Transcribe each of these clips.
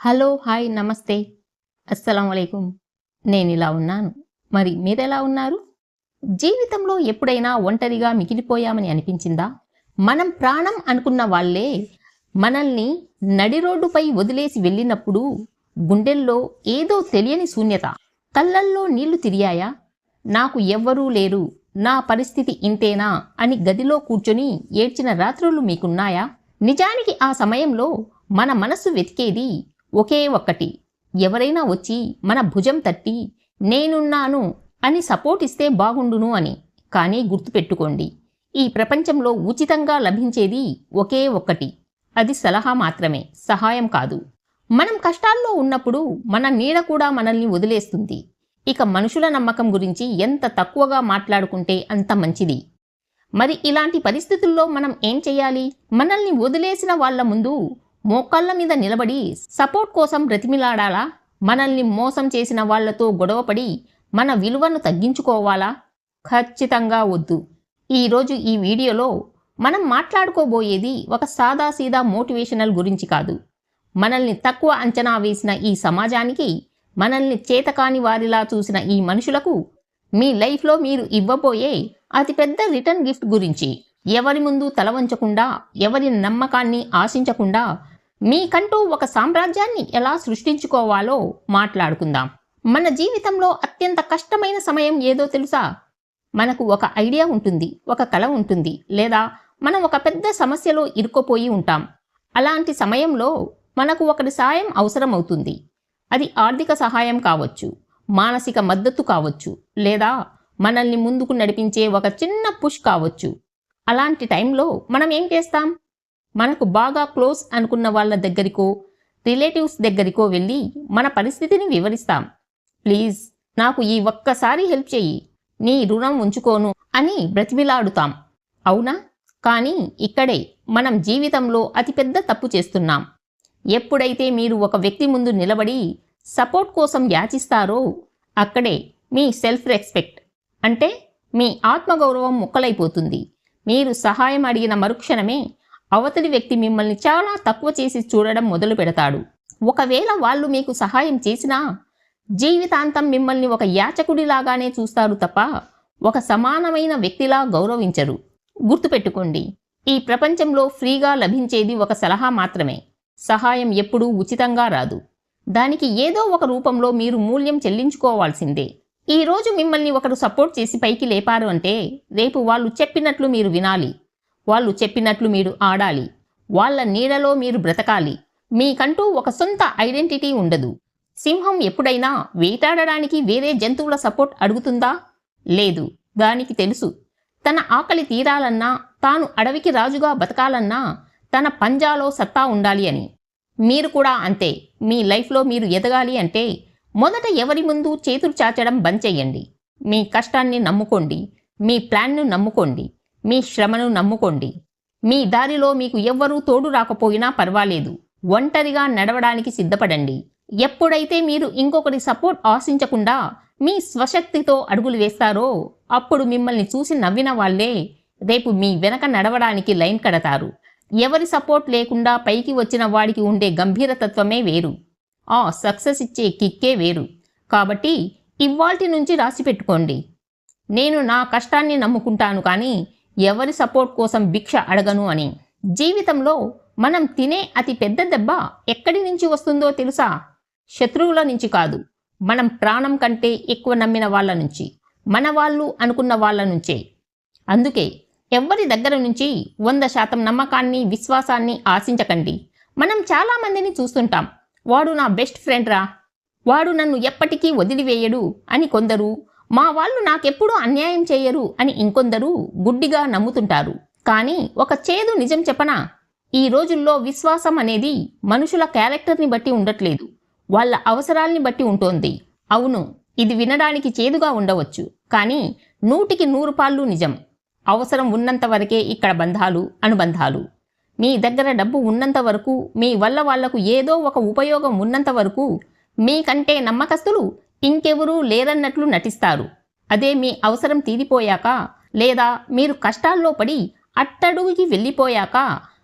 Hello, hi, నమస్తే. అస్సలాముఅలైకుం. నేనిలా ఉన్నాను. మరి మీరెలా ఉన్నారు? జీవితంలో ఎప్పుడైనా ఒంటరిగా మిగిలిపోయామని అనిపించిందా? మనం ప్రాణం అనుకున్న వాళ్ళే మనల్ని నడి రోడ్డుపై వదిలేసి వెళ్ళినప్పుడు గుండెల్లో ఏదో తెలియని శూన్యత. కళ్ళల్లో నీళ్లు తిరిగాయా? నాకు ఎవ్వరూ లేరు, నా పరిస్థితి ఇంతేనా అని గదిలో కూర్చొని ఏడ్చిన రాత్రులు మీకున్నాయా? నిజానికి ఆ సమయంలో మన మనసు వెతికేది ఒకే ఒక్కటి. ఎవరైనా వచ్చి మన భుజం తట్టి నేనున్నాను అని సపోర్ట్ ఇస్తే బాగుండును అని. కానీ గుర్తుపెట్టుకోండి, ఈ ప్రపంచంలో ఉచితంగా లభించేది ఒకే ఒక్కటి. అది సలహా మాత్రమే, సహాయం కాదు. మనం కష్టాల్లో ఉన్నప్పుడు మన నీడ కూడా మనల్ని వదిలేస్తుంది. ఇక మనుషుల నమ్మకం గురించి ఎంత తక్కువగా మాట్లాడుకుంటే అంత మంచిది. మరి ఇలాంటి పరిస్థితుల్లో మనం ఏం చెయ్యాలి? మనల్ని వదిలేసిన వాళ్ళ ముందు మోకాళ్ళ మీద నిలబడి సపోర్ట్ కోసం బ్రతిమిలాడాలా? మనల్ని మోసం చేసిన వాళ్లతో గొడవపడి మన విలువను తగ్గించుకోవాలా? ఖచ్చితంగా వద్దు. ఈరోజు ఈ వీడియోలో మనం మాట్లాడుకోబోయేది ఒక సాదాసీదా మోటివేషనల్ గురించి కాదు. మనల్ని తక్కువ అంచనా వేసిన ఈ సమాజానికి, మనల్ని చేతకాని వారిలా చూసిన ఈ మనుషులకు మీ లైఫ్లో మీరు ఇవ్వబోయే అతిపెద్ద రిటర్న్ గిఫ్ట్ గురించి. ఎవరి ముందు తల వంచకుండా, ఎవరి నమ్మకాన్ని ఆశించకుండా మీకంటూ ఒక సామ్రాజ్యాన్ని ఎలా సృష్టించుకోవాలో మాట్లాడుకుందాం. మన జీవితంలో అత్యంత కష్టమైన సమయం ఏదో తెలుసా? మనకు ఒక ఐడియా ఉంటుంది, ఒక కల ఉంటుంది, లేదా మనం ఒక పెద్ద సమస్యలో ఇరుక్కుపోయి ఉంటాం. అలాంటి సమయంలో మనకు ఒకరి సాయం అవసరమవుతుంది. అది ఆర్థిక సహాయం కావచ్చు, మానసిక మద్దతు కావచ్చు, లేదా మనల్ని ముందుకు నడిపించే ఒక చిన్న పుష్ కావచ్చు. అలాంటి టైంలో మనం ఏం చేస్తాం? మనకు బాగా క్లోజ్ అనుకున్న వాళ్ళ దగ్గరికో, రిలేటివ్స్ దగ్గరికో వెళ్ళి మన పరిస్థితిని వివరిస్తాం. ప్లీజ్ నాకు ఈ ఒక్కసారి హెల్ప్ చెయ్యి, నీ రుణం ఉంచుకోను అని బ్రతిమిలాడుతాం. అవునా? కానీ ఇక్కడే మనం జీవితంలో అతిపెద్ద తప్పు చేస్తున్నాం. ఎప్పుడైతే మీరు ఒక వ్యక్తి ముందు నిలబడి సపోర్ట్ కోసం యాచిస్తారో, అక్కడే మీ సెల్ఫ్ రెస్పెక్ట్ అంటే మీ ఆత్మగౌరవం ముక్కలైపోతుంది. మీరు సహాయం అడిగిన మరుక్షణమే అవతలి వ్యక్తి మిమ్మల్ని చాలా తక్కువ చేసి చూడడం మొదలు పెడతాడు. ఒకవేళ వాళ్ళు మీకు సహాయం చేసినా జీవితాంతం మిమ్మల్ని ఒక యాచకుడిలాగానే చూస్తారు తప్ప ఒక సమానమైన వ్యక్తిలా గౌరవించరు. గుర్తుపెట్టుకోండి, ఈ ప్రపంచంలో ఫ్రీగా లభించేది ఒక సలహా మాత్రమే. సహాయం ఎప్పుడూ ఉచితంగా రాదు. దానికి ఏదో ఒక రూపంలో మీరు మూల్యం చెల్లించుకోవాల్సిందే. ఈరోజు మిమ్మల్ని ఒకరు సపోర్ట్ చేసి పైకి లేపారు అంటే, రేపు వాళ్ళు చెప్పినట్లు మీరు వినాలి, వాళ్ళు చెప్పినట్లు మీరు ఆడాలి, వాళ్ళ నీడలో మీరు బ్రతకాలి. మీకంటూ ఒక సొంత ఐడెంటిటీ ఉండదు. సింహం ఎప్పుడైనా వేటాడడానికి వేరే జంతువుల సపోర్ట్ అడుగుతుందా? లేదు. దానికి తెలుసు, తన ఆకలి తీరాలన్నా, తాను అడవికి రాజుగా బతకాలన్నా తన పంజాలో సత్తా ఉండాలి అని. మీరు కూడా అంతే. మీ లైఫ్లో మీరు ఎదగాలి అంటే మొదట ఎవరి ముందు చేతులు చాచడం బంద్ చెయ్యండి. మీ కష్టాన్ని నమ్ముకోండి, మీ ప్లాన్ను నమ్ముకోండి, మీ శ్రమను నమ్ముకోండి. మీ దారిలో మీకు ఎవ్వరూ తోడు రాకపోయినా పర్వాలేదు, ఒంటరిగా నడవడానికి సిద్ధపడండి. ఎప్పుడైతే మీరు ఇంకొకరి సపోర్ట్ ఆశించకుండా మీ స్వశక్తితో అడుగులు వేస్తారో, అప్పుడు మిమ్మల్ని చూసి నవ్విన వాళ్ళే రేపు మీ వెనక నడవడానికి లైన్ కడతారు. ఎవరి సపోర్ట్ లేకుండా పైకి వచ్చిన వాడికి ఉండే గంభీరతత్వమే వేరు, ఆ సక్సెస్ ఇచ్చే కిక్కే వేరు. కాబట్టి ఇవ్వాల్టి నుంచి రాసి పెట్టుకోండి, నేను నా కష్టాన్ని నమ్ముకుంటాను కానీ ఎవరి సపోర్ట్ కోసం భిక్ష అడగను అని. జీవితంలో మనం తినే అతి పెద్ద దెబ్బ ఎక్కడి నుంచి వస్తుందో తెలుసా? శత్రువుల నుంచి కాదు, మనం ప్రాణం కంటే ఎక్కువ నమ్మిన వాళ్ళ నుంచి, మన వాళ్ళు అనుకున్న వాళ్ళ నుంచే. అందుకే ఎవ్వరి దగ్గర నుంచి 100% నమ్మకాన్ని, విశ్వాసాన్ని ఆశించకండి. మనం చాలామందిని చూస్తుంటాం, వాడు నా బెస్ట్ ఫ్రెండ్ రా, వాడు నన్ను ఎప్పటికీ వదిలివేయడు అని కొందరు, మా వాళ్ళు నాకెప్పుడూ అన్యాయం చేయరు అని ఇంకొందరు గుడ్డిగా నమ్ముతుంటారు. కానీ ఒక చేదు నిజం చెప్పనా? ఈ రోజుల్లో విశ్వాసం అనేది మనుషుల క్యారెక్టర్ని బట్టి ఉండట్లేదు, వాళ్ళ అవసరాల్ని బట్టి ఉంటోంది. అవును, ఇది వినడానికి చేదుగా ఉండవచ్చు, కానీ 100కి 100 పాళ్ళు నిజం. అవసరం ఉన్నంత వరకే ఇక్కడ బంధాలు, అనుబంధాలు. మీ దగ్గర డబ్బు ఉన్నంత వరకు, మీ వల్ల వాళ్లకు ఏదో ఒక ఉపయోగం ఉన్నంత వరకు మీకంటే నమ్మకస్తులు ఇంకెవరూ లేరన్నట్లు నటిస్తారు. అదే మీ అవసరం తీరిపోయాక, లేదా మీరు కష్టాల్లో పడి అట్టడుగుకి వెళ్ళిపోయాక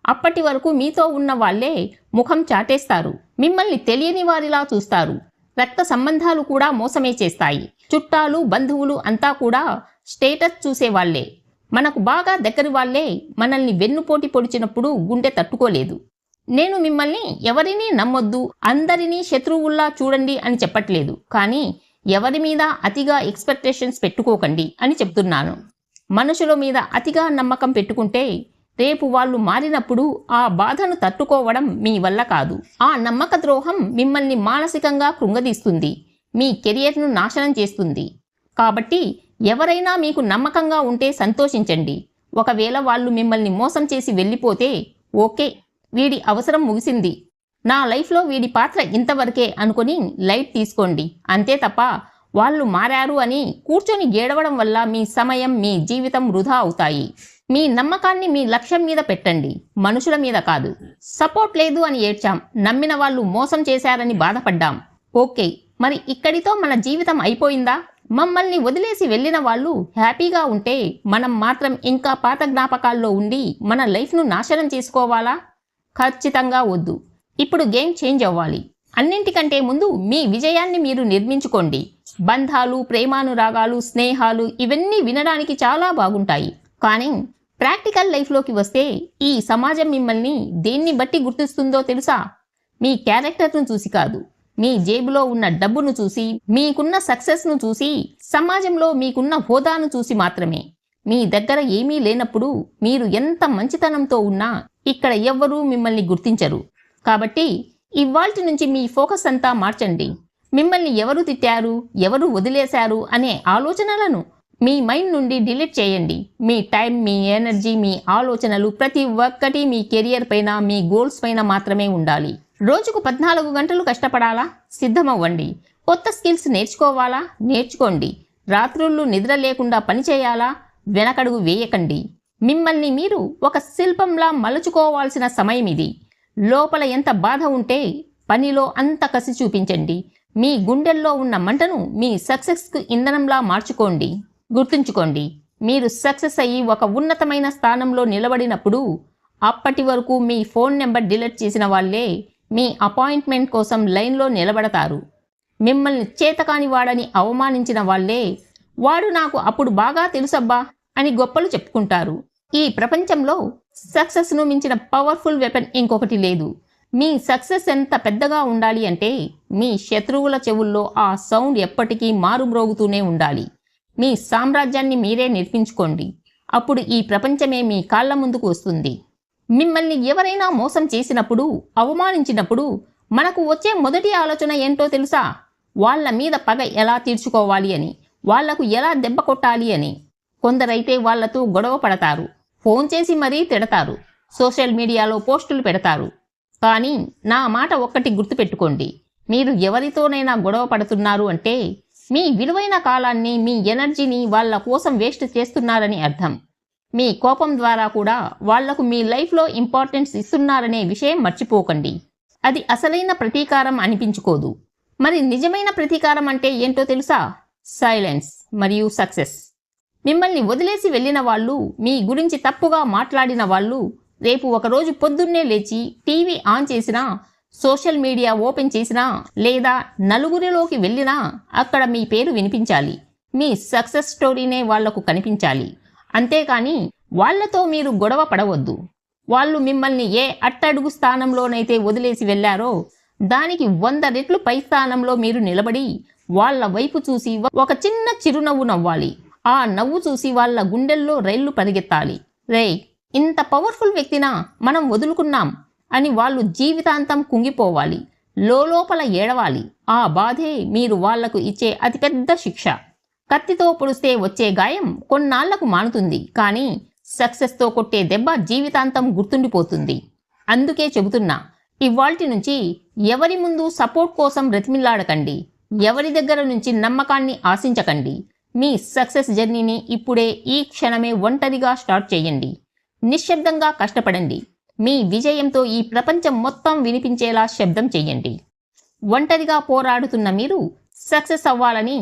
అప్పటి వరకు మీతో ఉన్న వాళ్ళే ముఖం చాటేస్తారు, మిమ్మల్ని తెలియని వారిలా చూస్తారు. రక్త సంబంధాలు కూడా మోసమే చేస్తాయి. చుట్టాలు, బంధువులు అంతా కూడా స్టేటస్ చూసేవాళ్లే. మనకు బాగా దగ్గరి వాళ్లే మనల్ని వెన్నుపోటి పొడిచినప్పుడు గుండె తట్టుకోలేదు. నేను మిమ్మల్ని ఎవరినీ నమ్మొద్దు, అందరినీ శత్రువుల్లా చూడండి అని చెప్పట్లేదు. కానీ ఎవరి మీద అతిగా ఎక్స్పెక్టేషన్స్ పెట్టుకోకండి అని చెప్తున్నాను. మనుషుల మీద అతిగా నమ్మకం పెట్టుకుంటే రేపు వాళ్ళు మారినప్పుడు ఆ బాధను తట్టుకోవడం మీ వల్ల కాదు. ఆ నమ్మక ద్రోహం మిమ్మల్ని మానసికంగా కృంగదీస్తుంది, మీ కెరియర్ను నాశనం చేస్తుంది. కాబట్టి ఎవరైనా మీకు నమ్మకంగా ఉంటే సంతోషించండి. ఒకవేళ వాళ్ళు మిమ్మల్ని మోసం చేసి వెళ్ళిపోతే ఓకే, వీడి అవసరం ముగిసింది, నా లైఫ్లో వీడి పాత్ర ఇంతవరకే అనుకొని లైట్ తీసుకోండి. అంతే తప్ప వాళ్ళు మారారు అని కూర్చొని ఏడవడం వల్ల మీ సమయం, మీ జీవితం వృధా అవుతాయి. మీ నమ్మకాన్ని మీ లక్ష్యం మీద పెట్టండి, మనుషుల మీద కాదు. సపోర్ట్ లేదు అని ఏడ్చాం, నమ్మిన వాళ్ళు మోసం చేశారని బాధపడ్డాం. ఓకే, మరి ఇక్కడితో మన జీవితం అయిపోయిందా? మమ్మల్ని వదిలేసి వెళ్ళిన వాళ్ళు హ్యాపీగా ఉంటే మనం మాత్రం ఇంకా పాత జ్ఞాపకాల్లో ఉండి మన లైఫ్ను నాశనం చేసుకోవాలా? ఖచ్చితంగా వద్దు. ఇప్పుడు గేమ్ చేంజ్ అవ్వాలి. అన్నింటికంటే ముందు మీ విజయాన్ని మీరు నిర్మించుకోండి. బంధాలు, ప్రేమానురాగాలు, స్నేహాలు ఇవన్నీ వినడానికి చాలా బాగుంటాయి. కానీ ప్రాక్టికల్ లైఫ్లోకి వస్తే ఈ సమాజం మిమ్మల్ని దేన్ని బట్టి గుర్తిస్తుందో తెలుసా? మీ క్యారెక్టర్ను చూసి కాదు, మీ జేబులో ఉన్న డబ్బును చూసి, మీకున్న సక్సెస్ను చూసి, సమాజంలో మీకున్న హోదాను చూసి మాత్రమే. మీ దగ్గర ఏమీ లేనప్పుడు మీరు ఎంత మంచితనంతో ఉన్నా ఇక్కడ ఎవ్వరూ మిమ్మల్ని గుర్తించరు. కాబట్టి ఇవాల్టి నుంచి మీ ఫోకస్ అంతా మార్చండి. మిమ్మల్ని ఎవరు తిట్టారు, ఎవరు వదిలేశారు అనే ఆలోచనలను మీ మైండ్ నుండి డిలీట్ చేయండి. మీ టైం, మీ ఎనర్జీ, మీ ఆలోచనలు ప్రతి ఒక్కటి మీ కెరియర్ పైన, మీ గోల్స్ పైన మాత్రమే ఉండాలి. రోజుకు 14 గంటలు కష్టపడాలా? సిద్ధమవ్వండి. కొత్త స్కిల్స్ నేర్చుకోవాలా? నేర్చుకోండి. రాత్రుళ్ళు నిద్ర లేకుండా పనిచేయాలా? వెనకడుగు వేయకండి. మిమ్మల్ని మీరు ఒక శిల్పంలా మలుచుకోవాల్సిన సమయం ఇది. లోపల ఎంత బాధ ఉంటే పనిలో అంత కసి చూపించండి. మీ గుండెల్లో ఉన్న మంటను మీ సక్సెస్కు ఇంధనంలా మార్చుకోండి. గుర్తుంచుకోండి, మీరు సక్సెస్ అయ్యి ఒక ఉన్నతమైన స్థానంలో నిలబడినప్పుడు అప్పటి వరకు మీ ఫోన్ నెంబర్ డిలీట్ చేసిన వాళ్ళే మీ అపాయింట్మెంట్ కోసం లైన్లో నిలబడతారు. మిమ్మల్ని చేతకాని వాడని అవమానించిన వాళ్ళే వాడు నాకు అప్పుడు బాగా తెలుసబ్బా అని గొప్పలు చెప్పుకుంటారు. ఈ ప్రపంచంలో సక్సెస్ను మించిన పవర్ఫుల్ వెపన్ ఇంకొకటి లేదు. మీ సక్సెస్ ఎంత పెద్దగా ఉండాలి అంటే మీ శత్రువుల చెవుల్లో ఆ సౌండ్ ఎప్పటికీ మారుమ్రోగుతూనే ఉండాలి. మీ సామ్రాజ్యాన్ని మీరే నిర్మించుకోండి. అప్పుడు ఈ ప్రపంచమే మీ కాళ్ల ముందుకు వస్తుంది. మిమ్మల్ని ఎవరైనా మోసం చేసినప్పుడు, అవమానించినప్పుడు మనకు వచ్చే మొదటి ఆలోచన ఏంటో తెలుసా? వాళ్ళ మీద పగ ఎలా తీర్చుకోవాలి అని, వాళ్లకు ఎలా దెబ్బ కొట్టాలి అని. కొందరైతే వాళ్లతో గొడవ పడతారు, ఫోన్ చేసి మరీ తిడతారు, సోషల్ మీడియాలో పోస్టులు పెడతారు. కానీ నా మాట ఒక్కటి గుర్తుపెట్టుకోండి, మీరు ఎవరితోనైనా గొడవ పడుతున్నారు అంటే మీ విలువైన కాలాన్ని, మీ ఎనర్జీని వాళ్ళ కోసం వేస్ట్ చేస్తున్నారని అర్థం. మీ కోపం ద్వారా కూడా వాళ్లకు మీ లైఫ్లో ఇంపార్టెన్స్ ఇస్తున్నారనే విషయం మర్చిపోకండి. అది అసలైన ప్రతీకారం అనిపించుకోదు. మరి నిజమైన ప్రతీకారం అంటే ఏంటో తెలుసా? సైలెన్స్ మరియు సక్సెస్. మిమ్మల్ని వదిలేసి వెళ్ళిన వాళ్ళు, మీ గురించి తప్పుగా మాట్లాడిన వాళ్ళు రేపు ఒకరోజు పొద్దున్నే లేచి టీవీ ఆన్ చేసినా, సోషల్ మీడియా ఓపెన్ చేసినా, లేదా నలుగురిలోకి వెళ్ళినా అక్కడ మీ పేరు వినిపించాలి. మీ సక్సెస్ స్టోరీనే వాళ్లకు కనిపించాలి. అంతేకాని వాళ్లతో మీరు గొడవ పడవద్దు. వాళ్ళు మిమ్మల్ని ఏ అట్టడుగు స్థానంలోనైతే వదిలేసి వెళ్లారో దానికి 100 రెట్లు పై స్థానంలో మీరు నిలబడి వాళ్ళ వైపు చూసి ఒక చిన్న చిరునవ్వు నవ్వాలి. ఆ నవ్వు చూసి వాళ్ళ గుండెల్లో రైళ్లు పరిగెత్తాలి. రేయ్, ఇంత పవర్ఫుల్ వ్యక్తినా మనం వదులుకున్నాం అని వాళ్ళు జీవితాంతం కుంగిపోవాలి, లోపల ఏడవాలి. ఆ బాధే మీరు వాళ్లకు ఇచ్చే అతిపెద్ద శిక్ష. కత్తితో పొడిస్తే వచ్చే గాయం కొన్నాళ్లకు మానుతుంది, కానీ సక్సెస్తో కొట్టే దెబ్బ జీవితాంతం గుర్తుండిపోతుంది. అందుకే చెబుతున్నా, ఇవాల్టి నుంచి ఎవరి ముందు సపోర్ట్ కోసం బ్రతిమిల్లాడకండి, ఎవరి దగ్గర నుంచి నమ్మకాన్ని ఆశించకండి. మీ సక్సెస్ జర్నీని ఇప్పుడే, ఈ క్షణమే ఒంటరిగా స్టార్ట్ చేయండి. నిశ్శబ్దంగా కష్టపడండి. మీ విజయంతో ఈ ప్రపంచం మొత్తం వినిపించేలా శబ్దం చెయ్యండి. ఒంటరిగా పోరాడుతున్న మీరు సక్సెస్ అవ్వాలని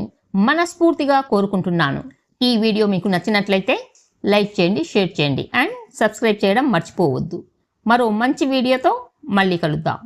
మనస్ఫూర్తిగా కోరుకుంటున్నాను. ఈ వీడియో మీకు నచ్చినట్లయితే లైక్ చేయండి, షేర్ చేయండి అండ్ సబ్స్క్రైబ్ చేయడం మర్చిపోవద్దు. మరో మంచి వీడియోతో మళ్ళీ కలుద్దాం.